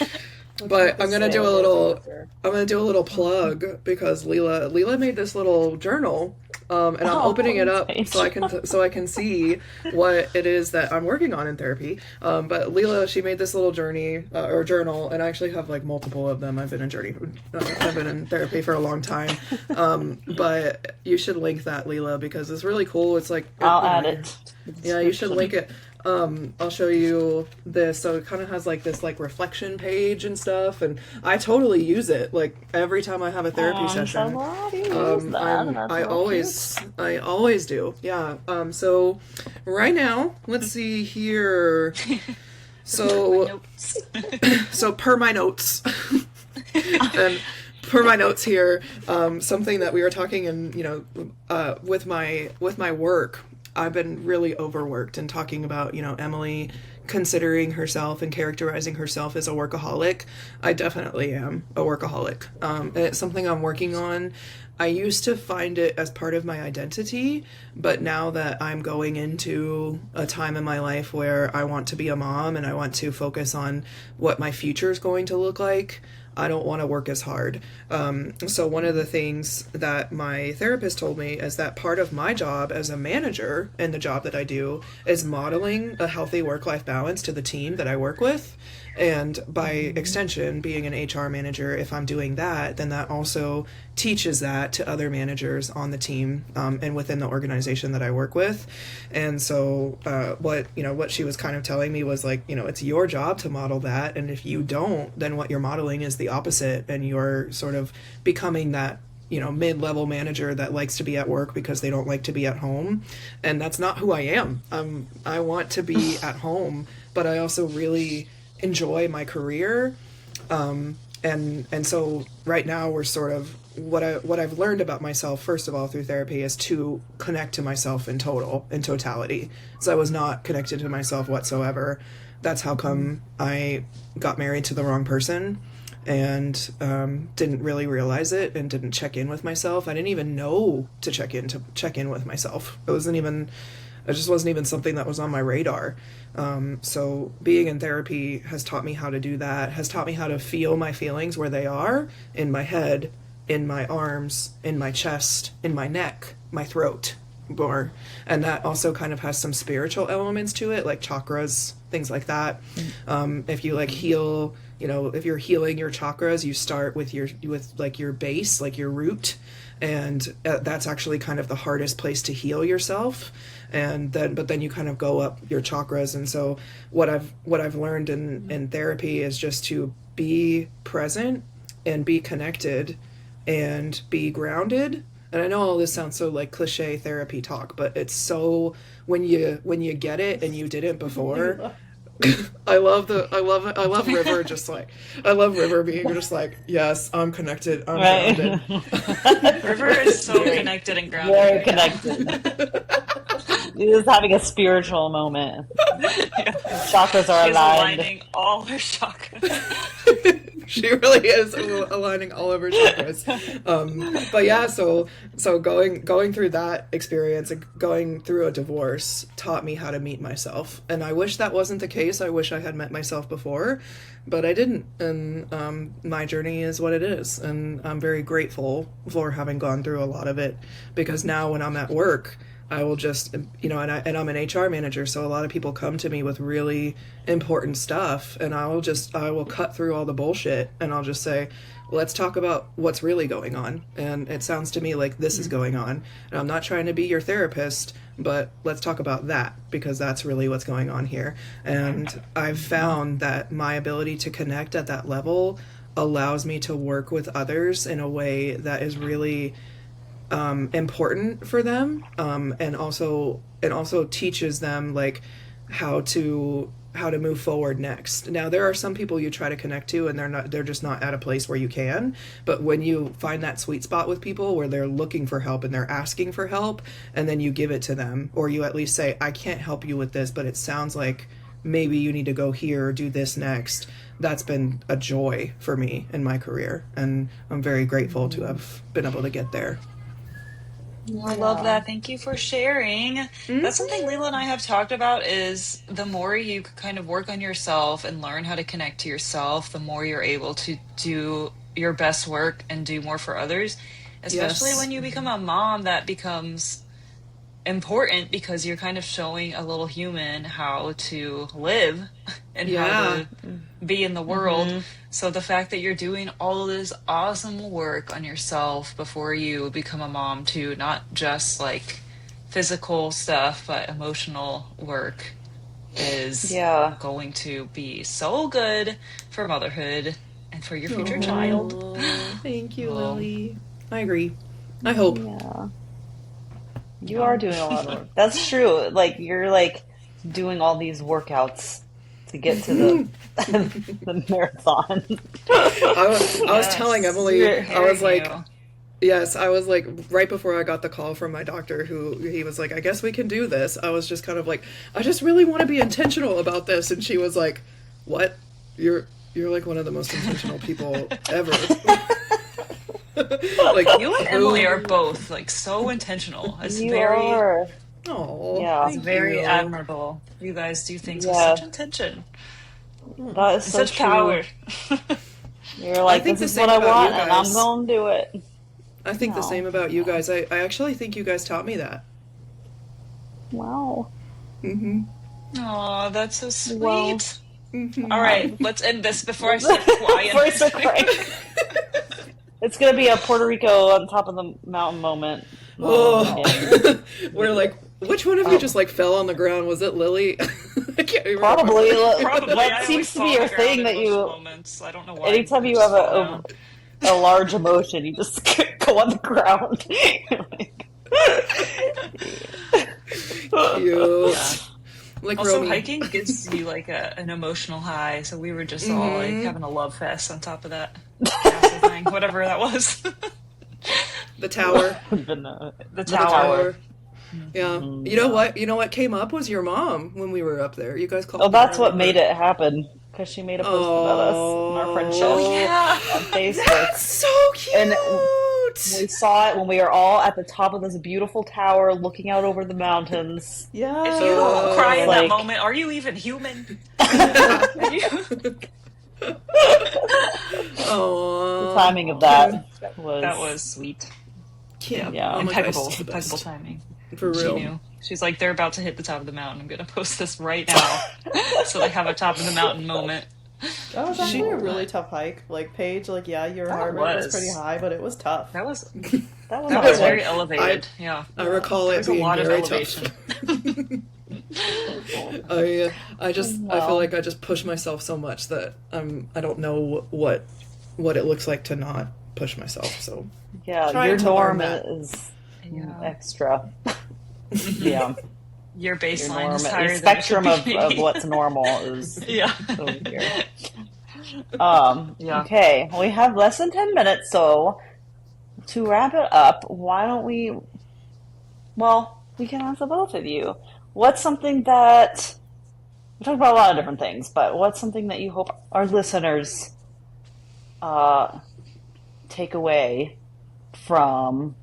But I'm gonna do a little. After. I'm gonna do a little plug because Leela made this little journal, and I'm opening it up Paige. so I can see what it is that I'm working on in therapy. But Leela, she made this little journal, and I actually have like multiple of them. I've been in therapy for a long time. But you should link that, Leela, because it's really cool. It's like I'll add it. Yeah, you should link it. I'll show you this. So it kind of has like this like reflection page and stuff, and I totally use it like every time I have a therapy I'm so session. glad you used that. That's I always do. Yeah. So right now, let's see here. So Notes. so per my notes, and per my notes here, something that we were talking and with my work. I've been really overworked and talking about, Emily considering herself and characterizing herself as a workaholic. I definitely am a workaholic. And it's something I'm working on. I used to find it as part of my identity, but now that I'm going into a time in my life where I want to be a mom and I want to focus on what my future is going to look like, I don't want to work as hard. So one of the things that my therapist told me is that part of my job as a manager and the job that I do is modeling a healthy work-life balance to the team that I work with. And by extension, being an HR manager, if I'm doing that, then that also teaches that to other managers on the team and within the organization that I work with. And so what she was kind of telling me was like, it's your job to model that. And if you don't, then what you're modeling is the opposite. And you're sort of becoming that mid-level manager that likes to be at work because they don't like to be at home. And that's not who I am. I want to be at home, but I also really enjoy my career, and so right now we're sort of what I've learned about myself, first of all, through therapy, is to connect to myself in totality. So I was not connected to myself whatsoever. That's how come I got married to the wrong person and didn't really realize it and didn't check in with myself. I didn't even know to check in with myself. It just wasn't even something that was on my radar. So being in therapy has taught me how to do that, has taught me how to feel my feelings where they are, in my head, in my arms, in my chest, in my neck, my throat, more. And that also kind of has some spiritual elements to it, like chakras, things like that. If you like heal, you know, if you're healing your chakras, you start with like your base, like your root, and that's actually kind of the hardest place to heal yourself. And then you kind of go up your chakras. And so what I've learned in therapy is just to be present and be connected and be grounded. And I know all this sounds so like cliche therapy talk, but it's so, when you get it and you didn't before. I love River just like, I love River being just like, yes, I'm connected, I'm grounded. River is so connected and grounded. Very connected. He's having a spiritual moment. Chakras are She's aligned. aligning all her chakras. She really is aligning all of her chakras. But yeah, so going through that experience and going through a divorce taught me how to meet myself. And I wish that wasn't the case. I wish I had met myself before, but I didn't. And my journey is what it is. And I'm very grateful for having gone through a lot of it, because now when I'm at work, I will just, you know, and I'm an HR manager, so a lot of people come to me with really important stuff, and I will cut through all the bullshit, and I'll just say, let's talk about what's really going on. And it sounds to me like this is going on. And I'm not trying to be your therapist, but let's talk about that, because that's really what's going on here. And I've found that my ability to connect at that level allows me to work with others in a way that is really important for them, and also teaches them like how to move forward next. Now there are some people you try to connect to and they're just not at a place where you can, but when you find that sweet spot with people where they're looking for help and they're asking for help, and then you give it to them, or you at least say, I can't help you with this, but it sounds like maybe you need to go here or do this next. That's been a joy for me in my career, and I'm very grateful to have been able to get there. I love that. Thank you for sharing. That's something Lela and I have talked about, is the more you kind of work on yourself and learn how to connect to yourself, the more you're able to do your best work and do more for others. Especially when you become a mom, that becomes important, because you're kind of showing a little human how to live and how to be in the world. So the fact that you're doing all of this awesome work on yourself before you become a mom too, not just like physical stuff, but emotional work, is going to be so good for motherhood and for your future child. Thank you, Lily. I agree. I hope. Yeah. You are doing a lot of work. That's true. Like, you're like doing all these workouts to get to the marathon. I was telling Emily, I was like, yes, I was like, right before I got the call from my doctor, he was like, I guess we can do this. I was just kind of like, I just really want to be intentional about this. And she was like, what? You're like one of the most intentional people ever. Like, you and Emily are both like so intentional. It's very, it's very admirable. You guys do things with such intention. That is so such true. Power. You're like, this is what I want, and I'm going to do it. I think the same about you guys. I actually think you guys taught me that. Wow. Aw, that's so sweet. Well, all right, let's end this before I start crying. It's going to be a Puerto Rico on top of the mountain moment. We're like, which one of you just like fell on the ground? Was it Lily? I can't remember. Probably. Probably. That seems to be your thing, that you, moments. I don't know why. anytime you have a large emotion, you just go on the ground. Cute. Like also, Romy. hiking gives you like an emotional high, so we were just all like having a love fest on top of that castle thing, whatever that was. The tower. The tower. Yeah. You know what? You know what came up was your mom when we were up there. You guys called. Oh, that's what made it happen. Because she made a post about us and our friendship on Facebook. That's so cute. And we saw it when we were all at the top of this beautiful tower looking out over the mountains. Yeah. If you don't cry in that moment, are you even human? Oh, the timing of that was sweet. Yeah. Yeah. Impeccable timing. For She real. knew. She's like, they're about to hit the top of the mountain. I'm gonna post this right now, so they have a top of the mountain moment. That was She actually a really tough hike. Like Paige, like yeah, your That heart rate was pretty was. high, but it was tough. That was That was that a was hard one. very elevated. Yeah, I recall there it was a being lot of very elevation. tough. I just I feel Wow. like I just push myself so much that I don't know what it looks like to not push myself. So Yeah, trying your to learn norm that. is Yeah. extra. Yeah, Your your baseline norm, is the higher than it spectrum should be. of what's normal is Yeah. over here. Yeah. Okay, we have less than 10 minutes, so to wrap it up, why don't we can ask the both of you. What's something that, we talked about a lot of different things, but what's something that you hope our listeners uh, take away from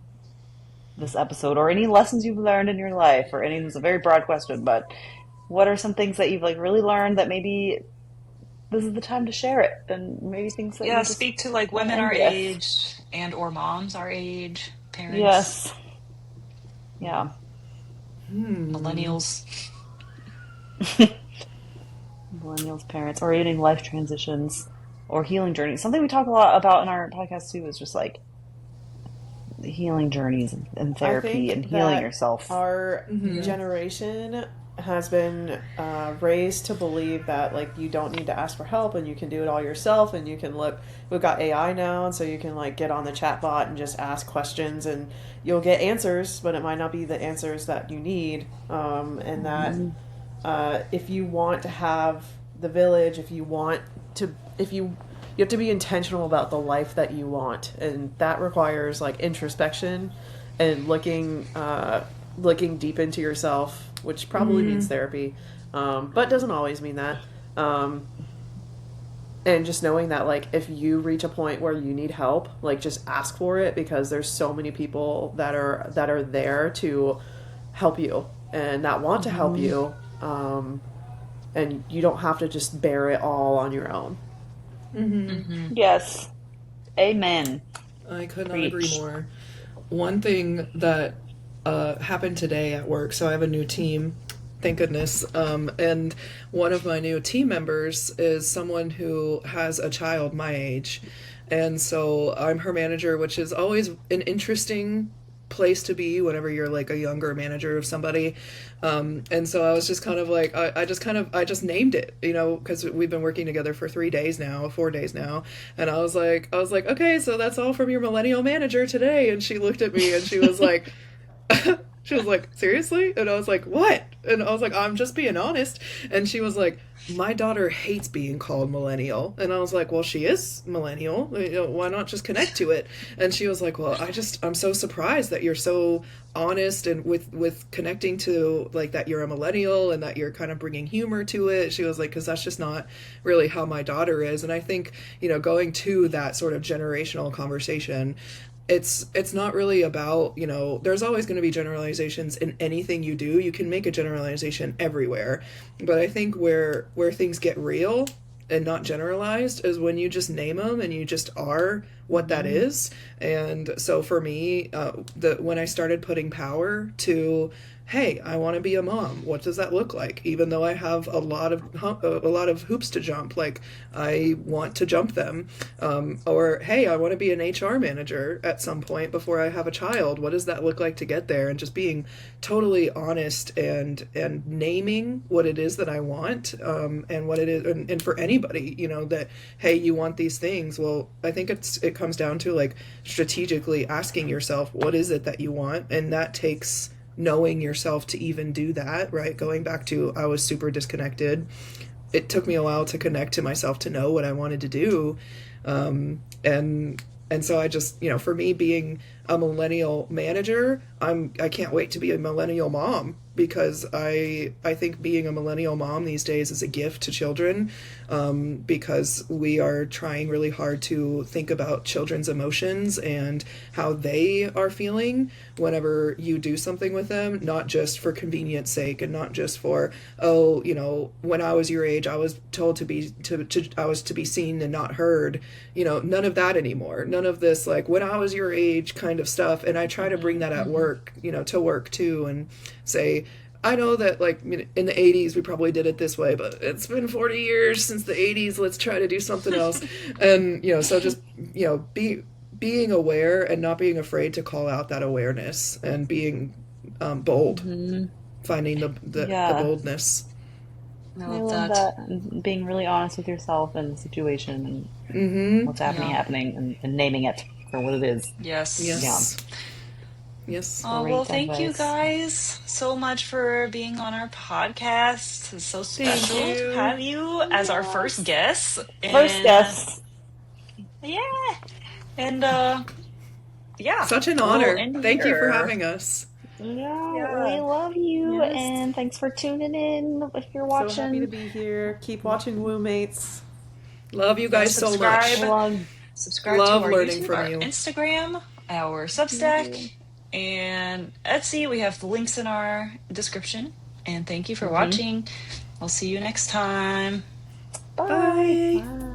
this episode, or any lessons you've learned in your life, or any, it's a very broad question, but what are some things that you've like really learned that maybe this is the time to share it, and maybe things that Yeah, you just speak to like want to women end our with? age and or moms our age, parents, Yes. Yeah. millennials. Millennials, parents, or even life transitions or healing journeys. Something we talk a lot about in our podcast too is just like the healing journeys and I therapy think and healing that yourself. our generation has been raised to believe that like you don't need to ask for help and you can do it all yourself, and you can look. We've got AI now, and so you can like get on the chat bot and just ask questions, and you'll get answers, but it might not be the answers that you need. And that if you want to have the village, if you have to be intentional about the life that you want, and that requires like introspection and looking deep into yourself, which probably means therapy, but doesn't always mean that. And just knowing that like if you reach a point where you need help, like just ask for it, because there's so many people that are there to help you and that want to help you, and you don't have to just bear it all on your own. Yes. Amen. I could not agree Preach. more. One thing that happened today at work, so I have a new team, thank goodness, and one of my new team members is someone who has a child my age, and so I'm her manager, which is always an interesting place to be whenever you're like a younger manager of somebody. And so I was just kind of like, I just named it, because we've been working together for 4 days now. And I was like, okay, so that's all from your millennial manager today. And she looked at me and she was like, she was like, seriously? And I was like, what? And I was like, I'm just being honest. And she was like, my daughter hates being called millennial. And I was like, well, she is millennial. Why not just connect to it? And she was like, well, I'm so surprised that you're so honest and with connecting to like that you're a millennial and that you're kind of bringing humor to it. She was like, because that's just not really how my daughter is. And I think, going to that sort of generational conversation, it's not really about, there's always going to be generalizations in anything you do. You can make a generalization everywhere, but I think where things get real and not generalized is when you just name them and you just are what that is. And so for me, when I started putting power to, hey, I want to be a mom, what does that look like? Even though I have a lot of hoops to jump, like I want to jump them, or hey, I want to be an HR manager at some point before I have a child, what does that look like to get there? And just being totally honest and naming what it is that I want, and what it is, and for anybody, that hey, you want these things. Well, I think it comes down to like strategically asking yourself, what is it that you want? And that takes knowing yourself to even do that, right? Going back to, I was super disconnected. It took me a while to connect to myself to know what I wanted to do. And so I just, for me being a millennial manager, I can't wait to be a millennial mom, because I think being a millennial mom these days is a gift to children, because we are trying really hard to think about children's emotions and how they are feeling whenever you do something with them, not just for convenience sake and not just for, when I was your age, I was told I was to be seen and not heard, none of that anymore. None of this, like when I was your age kind of stuff. And I try to bring that at work work, to work too, and say, I know that like in the 80s we probably did it this way, but it's been 40 years since the 80s. Let's try to do something else. And so just being aware and not being afraid to call out that awareness and being bold, finding the boldness. I I love love that. that. And being really honest with yourself and the situation and what's happening, and naming it for what it is. Yes. Yes. Yes. Oh, Great well, thank you advice. guys so much for being on our podcast. It's so special to have you as our first guest. First guest. Yeah. And, yeah. Such an we'll honor. end Thank you for here. having us. Yeah, we love you, Yes. and thanks for tuning in if you're watching. So happy to be here. Keep watching Woo Mates. Love you guys so much. Subscribe Love to our learning YouTube, from our you. Instagram, our Substack, and Etsy. We have the links in our description. And thank you for watching. I'll see you next time. Bye. Bye. Bye.